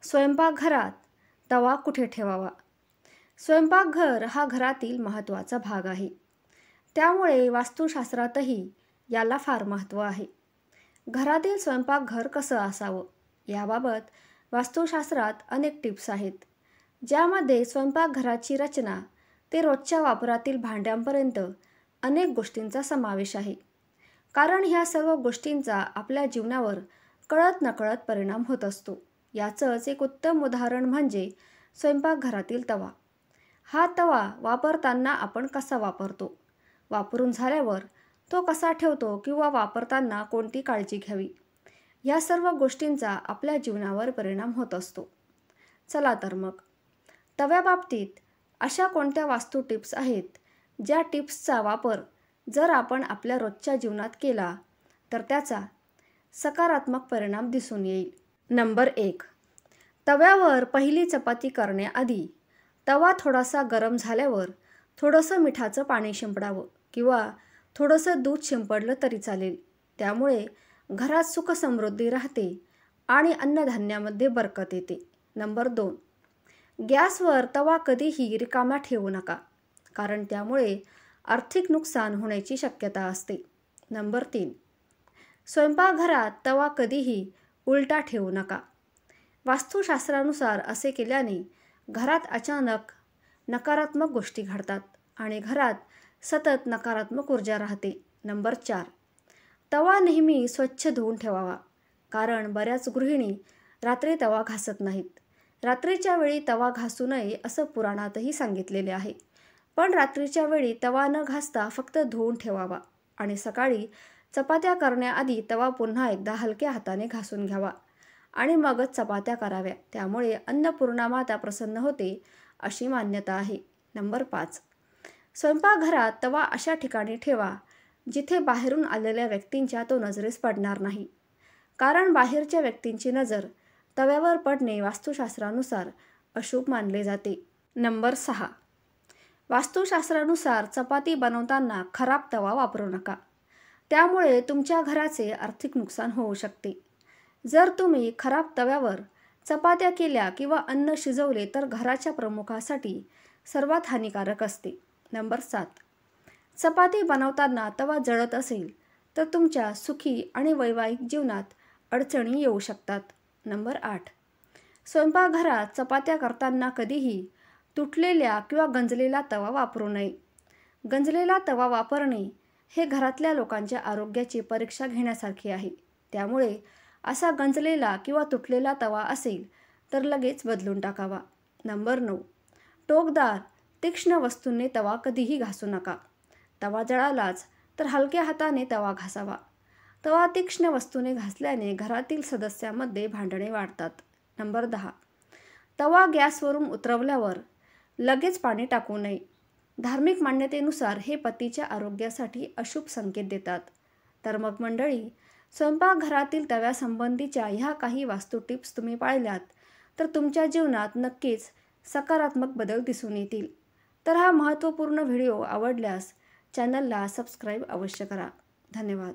स्वयंपाकघरात तवा कुठे ठेवावा? स्वयंपाकघर हा घरातील महत्त्वाचा भाग आहे. त्यामुळे वास्तुशास्त्रातही याला फार महत्त्व आहे. घरातील स्वयंपाकघर कसं असावं याबाबत वास्तुशास्त्रात अनेक टिप्स आहेत, ज्यामध्ये स्वयंपाकघराची रचना ते रोजच्या वापरातील भांड्यांपर्यंत अनेक गोष्टींचा समावेश आहे. कारण ह्या सर्व गोष्टींचा आपल्या जीवनावर कळत नकळत परिणाम होत असतो. याचंच एक उत्तम उदाहरण म्हणजे स्वयंपाकघरातील तवा. हा तवा वापरताना आपण कसा वापरतो, वापरून झाल्यावर तो कसा ठेवतो किंवा वापरताना कोणती काळजी घ्यावी, या सर्व गोष्टींचा आपल्या जीवनावर परिणाम होत असतो. चला तर मग तव्याबाबतीत अशा कोणत्या वास्तू टिप्स आहेत, ज्या टिप्सचा वापर जर आपण आपल्या रोजच्या जीवनात केला तर त्याचा सकारात्मक परिणाम दिसून येईल. नंबर 1. तव्यावर पहिली चपाती करण्याआधी तवा थोडासा गरम झाल्यावर थोडंसं मिठाचं पाणी शिंपडावं किंवा थोडंसं दूध शिंपडलं तरी चालेल. त्यामुळे घरात सुख समृद्धी राहते आणि अन्नधान्यामध्ये बरकत येते. नंबर 2. गॅसवर तवा कधीही रिकामा ठेवू नका, कारण त्यामुळे आर्थिक नुकसान होण्याची शक्यता असते. नंबर 3. स्वयंपाकघरात तवा कधीही उलटा ठेवू नका. वास्तुशास्त्रानुसार असे केल्याने घरात अचानक नकारात्मक गोष्टी घडतात आणि घरात सतत नकारात्मक ऊर्जा राहते. नंबर 4. तवा नेहमी स्वच्छ धुवून ठेवावा, कारण बऱ्याच गृहिणी रात्री तवा घासत नाहीत. रात्रीच्या वेळी तवा घासू नये असं पुराणातही सांगितलेले आहे. पण रात्रीच्या वेळी तवा न घासता फक्त धुवून ठेवावा आणि सकाळी चपात्या करण्याआधी तवा पुन्हा एकदा हलक्या हाताने घासून घ्यावा आणि मगच चपात्या कराव्या. त्यामुळे अन्नपूर्णा माता प्रसन्न होते अशी मान्यता आहे. नंबर 5. स्वयंपाकघरात तवा अशा ठिकाणी ठेवा जिथे बाहेरून आलेल्या व्यक्तींच्या तो नजरेस पडणार नाही, कारण बाहेरच्या व्यक्तींची नजर तव्यावर पडणे वास्तुशास्त्रानुसार अशुभ मानले जाते. नंबर 6. वास्तुशास्त्रानुसार चपाती बनवताना खराब तवा वापरू नका. त्यामुळे तुमच्या घराचे आर्थिक नुकसान होऊ शकते. जर तुम्ही खराब तव्यावर चपात्या केल्या किंवा अन्न शिजवले तर घराच्या प्रमुखासाठी सर्वात हानिकारक असते. नंबर 7. चपाती बनवताना तवा जळत असेल तर तुमच्या सुखी आणि वैवाहिक जीवनात अडचणी येऊ शकतात. नंबर 8. स्वयंपाकघरात चपात्या करताना कधीही तुटलेल्या किंवा गंजलेला तवा वापरू नये. गंजलेला तवा वापरणे हे घरातल्या लोकांच्या आरोग्याची परीक्षा घेण्यासारखे आहे. त्यामुळे असा गंजलेला किंवा तुटलेला तवा असेल तर लगेच बदलून टाकावा. नंबर 9. टोकदार तीक्ष्ण वस्तूंनी तवा कधीही घासू नका. तवा जळालाच तर हलक्या हाताने तवा घासावा. तवा तीक्ष्ण वस्तूने घासल्याने घरातील सदस्यांमध्ये भांडणे वाढतात. नंबर 10. तवा गॅसवरून उतरवल्यावर लगेच पाणी टाकू नये. धार्मिक मान्यतेनुसार हे पतीच्या आरोग्यासाठी अशुभ संकेत देतात. तर मग मंडळी, स्वयंपाकघरातील तव्यासंबंधीच्या ह्या काही वास्तू टिप्स तुम्ही पाळल्यात तर तुमच्या जीवनात नक्कीच सकारात्मक बदल दिसून येतील. तर हा महत्त्वपूर्ण व्हिडिओ आवडल्यास चॅनलला सबस्क्राईब अवश्य करा. धन्यवाद.